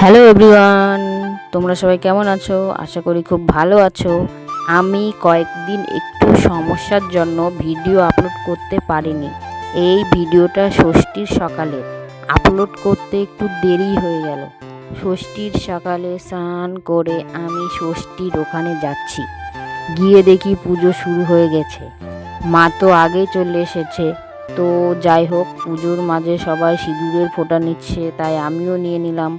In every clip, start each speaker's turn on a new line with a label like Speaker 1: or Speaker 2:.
Speaker 1: Hello everyone, তোমরা সবাই কেমন আছো? আশা করি খুব ভালো আছো। আমি কয়েকদিন একটু সমস্যার জন্য ভিডিও আপলোড করতে পারিনি। এই ভিডিওটা ষষ্ঠীর সকালে আপলোড করতে একটু দেরি হয়ে গেল। ষষ্ঠীর সকালে স্নান করে আমি ষষ্ঠীর ওখানে যাচ্ছি, গিয়ে দেখি পুজো শুরু হয়ে গেছে। মা তো আগে চলে এসেছে। তো যাই হোক, পুজোর মাঝে সবাই সিঁদুরের ফোঁটা নিচ্ছে, তাই আমিও নিয়ে নিলাম।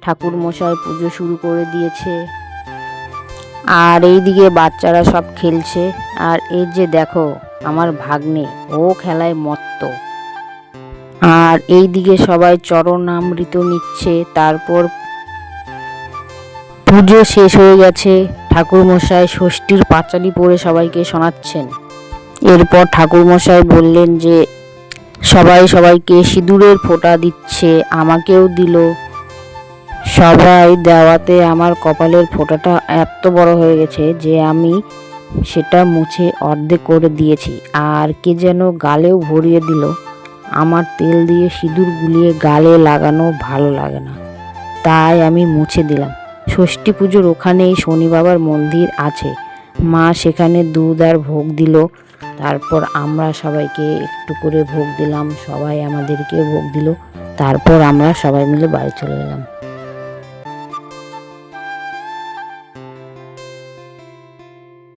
Speaker 1: ঠাকুর মশাই পুজো শুরু করে দিয়েছে, আর এইদিকে বাচ্চারা সব খেলছে। আর এই যে দেখো, আমার ভাগ্নে, ও খেলায় মত্ত। আর এইদিকে সবাই চরণামৃত নিচ্ছে। তারপর পুজো শেষ হয়ে গেছে। ঠাকুর মশাই ষষ্ঠীর পাঁচালি পড়ে সবাইকে শোনাচ্ছেন। এরপর ঠাকুর মশাই বললেন যে সবাই সবাইকে সিঁদুরের ফোঁটা দিচ্ছে, আমাকেও দিল। সবাই দেওয়াতে আমার কপালের ফোঁটাটা এত বড় হয়ে গেছে যে আমি সেটা মুছে অর্ধেক করে দিয়েছি। আর কে যেন গালেও ভরিয়ে দিল। আমার তেল দিয়ে সিঁদুর গুলিয়ে গালে লাগানো ভালো লাগে না, তাই আমি মুছে দিলাম। ষষ্ঠী পুজোর ওখানেই শনি বাবার মন্দির আছে। মা সেখানে দুধ আর ভোগ দিল। তারপর আমরা সবাইকে একটু করে ভোগ দিলাম, সবাই আমাদেরকে ভোগ দিল। তারপর আমরা সবাই মিলে বাড়ি চলে গেলাম।